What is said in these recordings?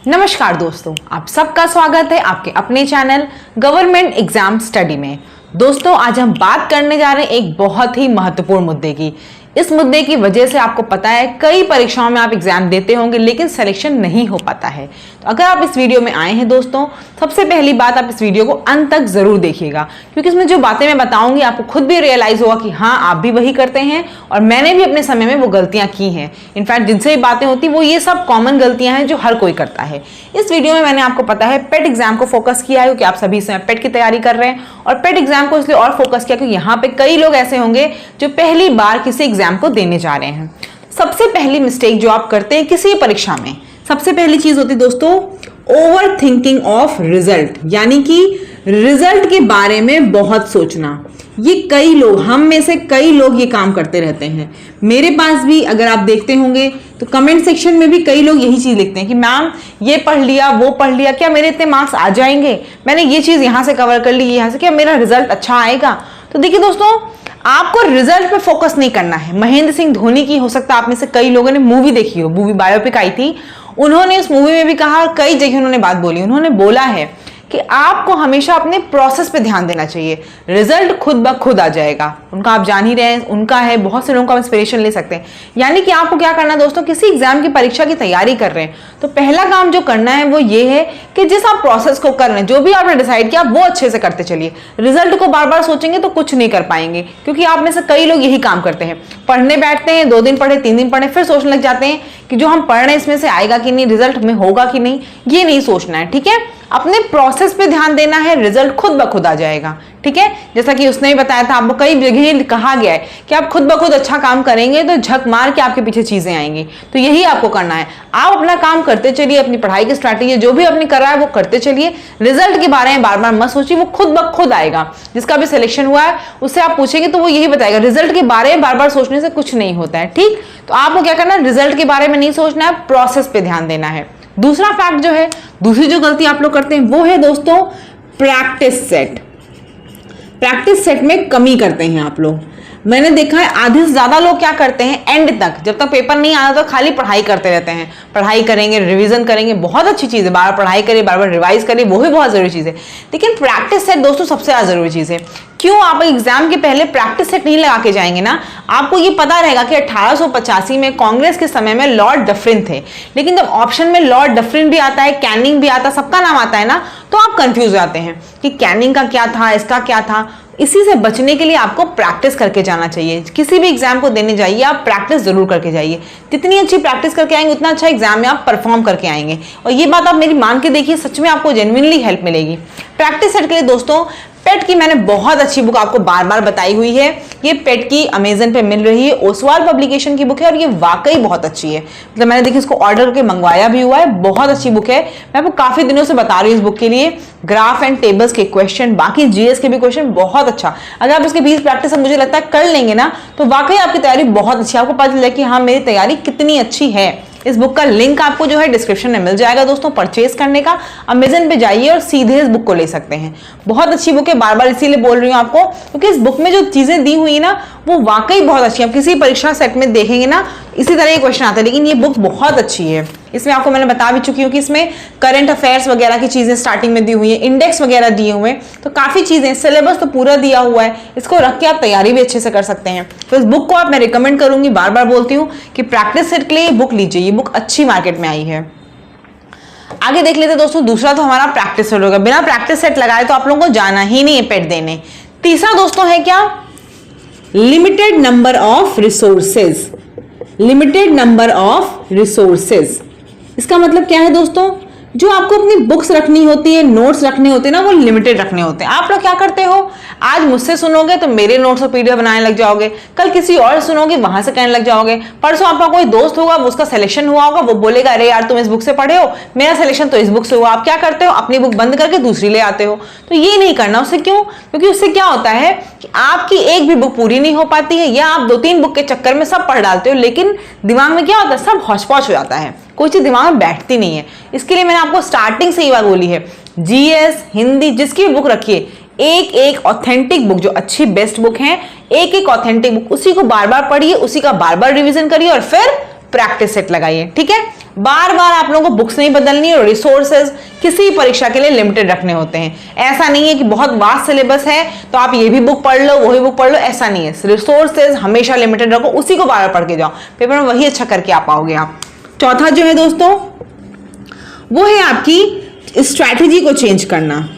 नमस्कार दोस्तों, आप सबका स्वागत है आपके अपने चैनल गवर्नमेंट एग्जाम स्टडी में। दोस्तों, आज हम बात करने जा रहे हैं एक बहुत ही महत्वपूर्ण मुद्दे की। इस मुद्दे की वजह से आपको पता है कई परीक्षाओं में आप एग्जाम देते होंगे लेकिन सिलेक्शन नहीं हो पाता है। तो अगर आप इस वीडियो में आए हैं दोस्तों, सबसे पहली बात आप इस वीडियो को अंत तक जरूर देखिएगा, क्योंकि इसमें जो बातें मैं बताऊंगी आपको खुद भी रियलाइज होगा कि हाँ, आप भी वही करते हैं और मैंने भी अपने समय में वो गलतियां की हैं। इनफैक्ट जिनसे भी बातें होती वो ये सब कॉमन गलतियां हैं जो हर कोई करता है। इस वीडियो में मैंने आपको पता है पेट एग्जाम को फोकस किया है, क्योंकि आप सभी समय पेट की तैयारी कर रहे हैं। और पेट एग्जाम को इसलिए और फोकस किया क्योंकि यहाँ पे कई लोग ऐसे होंगे जो पहली बार किसी एग्जाम को देने जा रहे हैं। सबसे पहली मिस्टेक जो आप करते हैं किसी परीक्षा में, सबसे पहली चीज होती है दोस्तों ओवर थिंकिंग ऑफ रिजल्ट, यानी कि रिजल्ट के बारे में बहुत सोचना। ये कई लोग, हम में से कई लोग ये काम करते रहते हैं। मेरे पास भी अगर आप देखते होंगे तो कमेंट सेक्शन में भी कई लोग यही चीज लिखते हैं कि मैम ये पढ़ लिया, वो पढ़ लिया, क्या मेरे इतने मार्क्स आ जाएंगे, मैंने ये चीज यहां से कवर कर ली, यहां से, क्या मेरा रिजल्ट अच्छा आएगा। तो देखिए दोस्तों, आपको रिजल्ट पे फोकस नहीं करना है। महेंद्र सिंह धोनी की, हो सकता है आप में से कई लोगों ने मूवी देखी हो, मूवी बायोपिक आई थी, उन्होंने उस मूवी में भी कहा, कई जगह उन्होंने बात बोली, उन्होंने बोला है कि आपको हमेशा अपने प्रोसेस पे ध्यान देना चाहिए, रिजल्ट खुद ब खुद आ जाएगा। उनका आप जान ही रहे हैं, उनका है, बहुत से लोगों का इंस्पिरेशन ले सकते हैं। यानी कि आपको क्या करना है दोस्तों, किसी एग्जाम की परीक्षा की तैयारी कर रहे हैं तो पहला काम जो करना है वो ये है कि जिस आप प्रोसेस को कर रहे हैं, जो भी आपने डिसाइड किया वो अच्छे से करते चलिए। रिजल्ट को बार बार सोचेंगे तो कुछ नहीं कर पाएंगे, क्योंकि आप में से कई लोग यही काम करते हैं। पढ़ने बैठते हैं, 2 दिन पढ़े, 3 दिन पढ़े, फिर सोचने लग जाते हैं कि जो हम पढ़ रहे हैं इसमें से आएगा कि नहीं, रिजल्ट में होगा कि नहीं। ये नहीं सोचना है, ठीक है। अपने प्रोसेस पे ध्यान देना है, रिजल्ट खुद ब खुद आ जाएगा, ठीक है। जैसा कि उसने भी बताया था, आपको कई जगह कहा गया है कि आप खुद ब खुद अच्छा काम करेंगे तो झक मार के आपके पीछे चीजें आएंगी। तो यही आपको करना है, आप अपना काम करते चलिए, अपनी पढ़ाई की स्ट्रैटेजी जो भी आपने कर रहा है वो करते चलिए। रिजल्ट के बारे में बार बार मत सोचिए, वो खुद ब खुद आएगा। जिसका भी सिलेक्शन हुआ है उससे आप पूछेंगे तो वो यही बताएगा, रिजल्ट के बारे में बार बार सोचने से कुछ नहीं होता है, ठीक। तो आपको क्या करना है, रिजल्ट के बारे में नहीं सोचना है, प्रोसेस पे ध्यान देना है। दूसरा फैक्ट जो है, दूसरी जो गलती आप लोग करते हैं वो है दोस्तों प्रैक्टिस सेट। प्रैक्टिस सेट में कमी करते हैं आप लोग। मैंने देखा है आधे से ज्यादा लोग क्या करते हैं, एंड तक, जब तक पेपर नहीं आता तो खाली पढ़ाई करते रहते हैं। पढ़ाई करेंगे, रिवीजन करेंगे, बहुत अच्छी चीज है, बार बार पढ़ाई करें, बार बार रिवाइज करें, वो भी बहुत जरूरी चीज है। लेकिन प्रैक्टिस सेट दोस्तों सबसे ज्यादा जरूरी चीज है। क्यों? आप एग्जाम के पहले प्रैक्टिस सेट नहीं लगा के जाएंगे ना, आपको ये पता रहेगा कि 1885 में कांग्रेस के समय में लॉर्ड डफरिन थे, लेकिन जब ऑप्शन में लॉर्ड डफरिन भी आता है, कैनिंग भी आता है, सबका नाम आता है ना, तो आप कंफ्यूज हो जाते हैं कि कैनिंग का क्या था, इसका क्या था। इसी से बचने के लिए आपको प्रैक्टिस करके जाना चाहिए। किसी भी एग्जाम को देने जाइए आप प्रैक्टिस जरूर करके जाइए। जितनी अच्छी प्रैक्टिस करके आएंगे उतना अच्छा एग्जाम में आप परफॉर्म करके आएंगे। और ये बात आप मेरी मान के देखिए, सच में आपको जेन्युइनली हेल्प मिलेगी। प्रैक्टिस सेट के लिए दोस्तों पेट की मैंने बहुत अच्छी बुक आपको बार बार बताई हुई है। ये पेट की अमेजन पे मिल रही है, ओसवाल पब्लिकेशन की बुक है और ये वाकई बहुत अच्छी है। मतलब मैंने देखिए इसको ऑर्डर करके मंगवाया भी हुआ है, बहुत अच्छी बुक है। मैं आपको काफी दिनों से बता रही हूँ इस बुक के लिए। ग्राफ एंड टेबल्स के क्वेश्चन, बाकी जीएस के भी क्वेश्चन बहुत अच्छा। अगर आप इसके 20 प्रैक्टिस मुझे लगता है कर लेंगे ना तो वाकई आपकी तैयारी बहुत अच्छी है। आपको पता चलेगा कि हाँ मेरी तैयारी कितनी अच्छी है। इस बुक का लिंक आपको जो है डिस्क्रिप्शन में मिल जाएगा दोस्तों। परचेज करने का अमेजन पे जाइए और सीधे इस बुक को ले सकते हैं। बहुत अच्छी बुक है, बार बार इसीलिए बोल रही हूँ आपको, क्योंकि इस बुक में जो चीजें दी हुई है ना वो वाकई बहुत अच्छी है। आप किसी परीक्षा सेट में देखेंगे ना इसी तरह के क्वेश्चन आते हैं, लेकिन ये बुक बहुत अच्छी है। इसमें आपको मैंने बता भी चुकी हूँ कि इसमें करंट अफेयर्स वगैरह की चीजें स्टार्टिंग में दी हुई है, इंडेक्स वगैरह दिए हुए हैं, तो काफी चीजें, सिलेबस तो पूरा दिया हुआ है। इसको रख के आप तैयारी भी अच्छे से कर सकते हैं। तो इस बुक को आप मैं रिकमेंड करूंगी, बार बार बोलती हूँ कि प्रैक्टिस सेट के लिए बुक लीजिए, ये बुक अच्छी मार्केट में आई है। आगे देख लेते हैं दोस्तों, दूसरा तो हमारा प्रैक्टिस सेट होगा। बिना प्रैक्टिस सेट लगाए तो आप लोगों को जाना ही नहीं है पेट देने। तीसरा दोस्तों है क्या, limited number of resources. Limited number of resources, इसका मतलब क्या है दोस्तों, जो आपको अपनी बुक्स रखनी होती है, नोट्स रखने होते हैं ना, वो लिमिटेड रखने होते हैं। आप लोग क्या करते हो, आज मुझसे सुनोगे तो मेरे नोट्स और पीडीएफ बनाने लग जाओगे, कल किसी और सुनोगे वहां से कहने लग जाओगे, परसों आपका कोई दोस्त होगा, उसका सिलेक्शन हुआ होगा, वो बोलेगा अरे यार तुम इस बुक से पढ़े हो, मेरा सिलेक्शन तो इस बुक से हुआ। आप क्या करते हो, अपनी बुक बंद करके दूसरी ले आते हो। तो ये नहीं करना। उससे क्यों, क्योंकि उससे क्या होता है कि आपकी एक भी बुक पूरी नहीं हो पाती है, या आप 2-3 बुक के चक्कर में सब पढ़ डालते हो, लेकिन दिमाग में क्या होता है, सब हौच पौच हो जाता है, कोई चीज दिमाग में बैठती नहीं है। इसके लिए मैंने आपको स्टार्टिंग से ही बात बोली है, जीएस, हिंदी, जिसकी भी बुक रखिए, एक एक ऑथेंटिक बुक, जो अच्छी बेस्ट बुक है, एक एक ऑथेंटिक बुक, उसी को बार बार पढ़िए, उसी का बार बार रिवीजन करिए और फिर प्रैक्टिस सेट लगाइए, ठीक है। बार बार आप लोगों को बुक्स नहीं बदलनी और रिसोर्सेज किसी परीक्षा के लिए लिमिटेड रखने होते हैं। ऐसा नहीं है कि बहुत वास्ट सिलेबस है तो आप ये भी बुक पढ़ लो वही बुक पढ़ लो, ऐसा नहीं है। रिसोर्सेज हमेशा लिमिटेड रखो, उसी को बार बार पढ़ के जाओ, पेपर में वही अच्छा करके आ पाओगे आप। चौथा जो है दोस्तों वो है आपकी स्ट्रैटेजी को चेंज करना।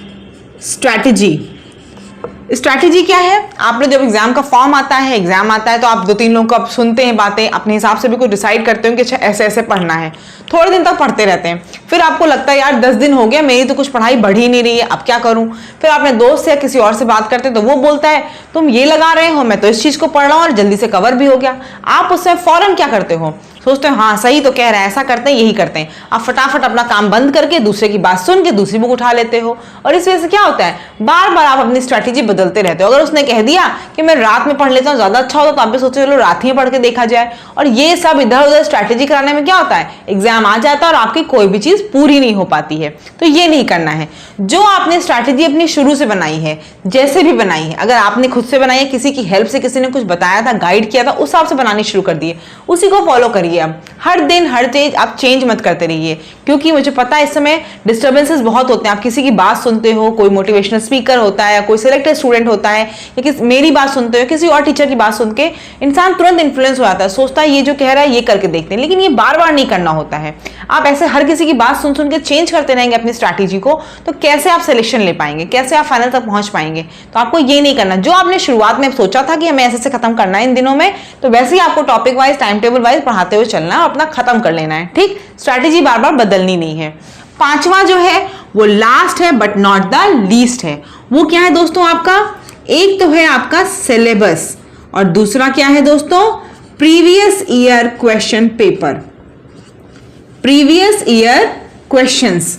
स्ट्रैटेजी क्या है? आप लोग जब एग्जाम का फॉर्म आता है, एग्जाम आता है तो आप 2-3 लोगों को आप सुनते हैं बातें, अपने हिसाब से भी कुछ डिसाइड करते हो कि अच्छा ऐसे ऐसे पढ़ना है, थोड़े दिन तक पढ़ते रहते हैं, फिर आपको लगता है यार 10 दिन हो गया मेरी तो कुछ पढ़ाई बढ़ ही नहीं रही है, अब क्या करूं। फिर अपने दोस्त से या किसी और से बात करते तो वो बोलता है तुम ये लगा रहे हो, मैं तो इस चीज को पढ़ रहा हूं और जल्दी से कवर भी हो गया। आप उससे फौरन क्या करते हो? सोचते हो हाँ सही तो कह रहा है, ऐसा करते हैं, यही करते हैं। आप फटाफट अपना काम बंद करके दूसरे की बात सुन के दूसरी बुक उठा लेते हो और इस वजह से क्या होता है, बार बार आप अपनी स्ट्रैटेजी बदलते रहते हो। अगर उसने कह दिया कि मैं रात में पढ़ लेता हूँ ज्यादा अच्छा होता तो आप भी सोचते चलो रात ही पढ़ के देखा जाए, और ये सब इधर उधर स्ट्रैटेजी कराने में क्या होता है, एग्जाम आ जाता है और आपकी कोई भी चीज पूरी नहीं हो पाती है। तो ये नहीं करना है। जो आपने स्ट्रैटेजी अपनी शुरू से बनाई है, जैसे भी बनाई है, अगर आपने खुद से बनाई है, किसी की हेल्प से किसी ने कुछ बताया था, गाइड किया था, उस हिसाब से बनानी शुरू कर दिए, उसी को फॉलो करिए। अब हर दिन हर चीज आप चेंज मत करते रहिए, क्योंकि मुझे पता है इस समय डिस्टर्बेंसेस बहुत होते हैं। आप किसी की बात सुनते हो, कोई मोटिवेशनल स्पीकर होता है या कोई सिलेक्टेड स्टूडेंट होता है, या मेरी बात सुनते हो, किसी और टीचर की बात सुन के इंसान तुरंत इन्फ्लुएंस हो जाता है, सोचता है ये जो कह रहा है ये करके देखते हैं, लेकिन ये बार बार नहीं करना होता है। आप ऐसे हर किसी की बात सुन सुन के चेंज करते रहेंगे अपनी स्ट्रैटेजी को, तो कैसे आप सिलेक्शन ले पाएंगे, कैसे आप फाइनल तक पहुंच पाएंगे? तो आपको ये नहीं करना। जो आपने शुरुआत में सोचा था कि हमें ऐसे से खत्म करना है इन दिनों में, तो वैसे ही आपको topic wise time table wise पढ़ाते हुए चलना है और अपना खत्म कर लेना है। ठीक, स्ट्रैटेजी बार बार बदलनी नहीं है। पांचवा जो है वो लास्ट है बट नॉट द लीस्ट है। वो क्या है दोस्तों आपका? एक तो है आपका सिलेबस और दूसरा क्या है दोस्तों? Previous year question paper, previous year questions.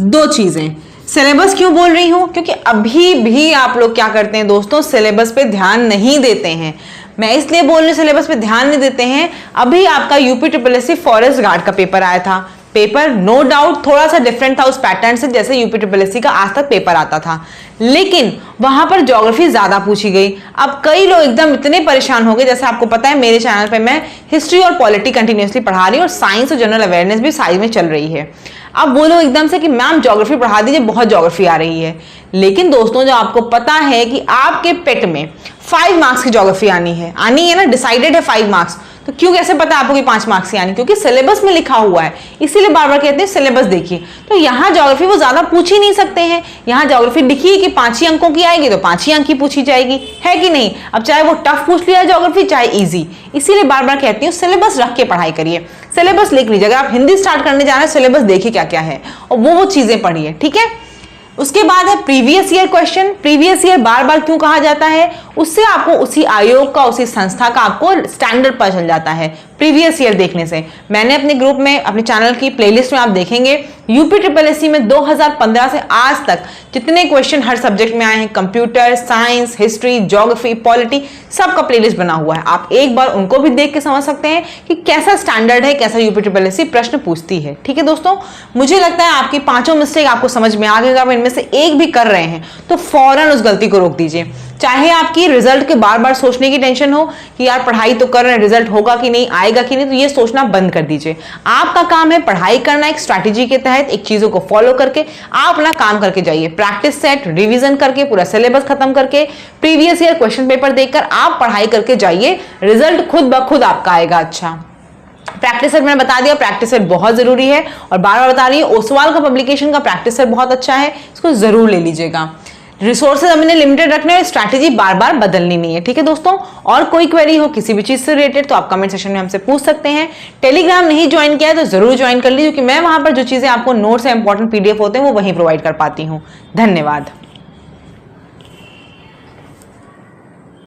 दो चीजें। सिलेबस क्यों बोल रही हूं? क्योंकि अभी भी आप लोग क्या करते हैं दोस्तों, सिलेबस पे ध्यान नहीं देते हैं। मैं इसलिए बोल रही हूं सिलेबस पे ध्यान नहीं देते हैं, अभी आपका यूपी SSSC फॉरेस्ट गार्ड का पेपर आया था। पेपर नो डाउट थोड़ा सा डिफरेंट था उस पैटर्न से जैसे यूपी SSSC का आज तक पेपर आता था, लेकिन वहां पर ज्योग्राफी ज्यादा पूछी गई। अब कई लोग एकदम इतने परेशान हो गए, जैसे आपको पता है मेरे चैनल पे मैं हिस्ट्री और पॉलिटी कंटिन्यूसली पढ़ा रही हूँ और साइंस और जनरल अवेयरनेस भी साइड में चल रही है। अब वो लोग एकदम से कि मैम ज्योग्राफी पढ़ा दीजिए, बहुत ज्योग्राफी आ रही है। लेकिन दोस्तों जो आपको पता है कि आपके पेट में 5 मार्क्स की ज्योग्राफी आनी है ना, डिसाइडेड है 5 मार्क्स, तो क्यों कैसे पता आपको कि 5 मार्क्स की आनी? क्योंकि सिलेबस में लिखा हुआ है, इसीलिए बार बार कहते हैं सिलेबस देखिए। तो यहाँ ज्योग्राफी वो ज्यादा पूछ ही नहीं सकते हैं। यहाँ ज्योग्राफी लिखी है कि 5 ही अंकों की आएगी तो 5 ही अंक की पूछी जाएगी, है कि नहीं? अब चाहे वो टफ पूछ लिया ज्योग्राफी चाहे इजी, इसीलिए बार बार कहती हूँ सिलेबस रख के पढ़ाई करिए, सिलेबस लिख लीजिए। अगर आप हिंदी स्टार्ट करने जा रहे हैं, सिलेबस देखिए क्या क्या है और वो चीजें पढ़िए, ठीक है। उसके बाद है previous year question. Previous year बार बार क्यों कहा जाता है? उससे आपको उसी आयोग का, उसी संस्था का आपको स्टैंडर्ड पता चल जाता है प्रीवियस ईयर देखने से। मैंने अपने ग्रुप में, अपने चैनल की प्लेलिस्ट में आप देखेंगे यूपी SSSC में 2015 से आज तक जितने क्वेश्चन हर सब्जेक्ट में आए हैं, computer science, history, geography, polity, सबका प्लेलिस्ट बना हुआ है। आप एक बार उनको भी देख के समझ सकते हैं कि कैसा स्टैंडर्ड है, कैसा यूपी SSSC प्रश्न पूछती है। ठीक है दोस्तों, मुझे लगता है आपकी 5 मिस्टेक आपको समझ में आ गएगा। इनमें से एक भी कर रहे हैं तो फौरन उस गलती को रोक दीजिए। चाहे आपकी रिजल्ट के बार बार सोचने की टेंशन हो कि यार पढ़ाई तो कर रहे हैं, रिजल्ट होगा कि नहीं, आएगा कि नहीं, तो ये सोचना बंद कर दीजिए। आपका काम है पढ़ाई करना, एक स्ट्रैटेजी के तहत एक चीजों को फॉलो करके आप अपना काम करके जाइए। प्रैक्टिस सेट, रिवीजन करके, पूरा सिलेबस खत्म करके, प्रीवियस ईयर क्वेश्चन पेपर देखकर आप पढ़ाई करके जाइए। रिजल्ट खुद ब खुद आपका आएगा। अच्छा, प्रैक्टिस सेट मैंने बता दिया, प्रैक्टिस सेट बहुत जरूरी है और बार बार बता रही हूँ, ओसवाल का पब्लिकेशन का प्रैक्टिस सेट बहुत अच्छा है, इसको जरूर ले लीजिएगा। रिसोर्सेज हमने लिमिटेड रखने हैं, स्ट्रैटेजी बार बार बदलनी नहीं है। ठीक है दोस्तों, और कोई क्वेरी हो किसी भी चीज से रिलेटेड तो आप कमेंट सेक्शन में हमसे पूछ सकते हैं। टेलीग्राम नहीं ज्वाइन किया है तो जरूर ज्वाइन कर लीजिए, क्योंकि मैं वहां पर जो चीजें आपको नोट्स या इंपॉर्टेंट PDF होते हैं वो वहीं प्रोवाइड कर पाती हूँ। धन्यवाद।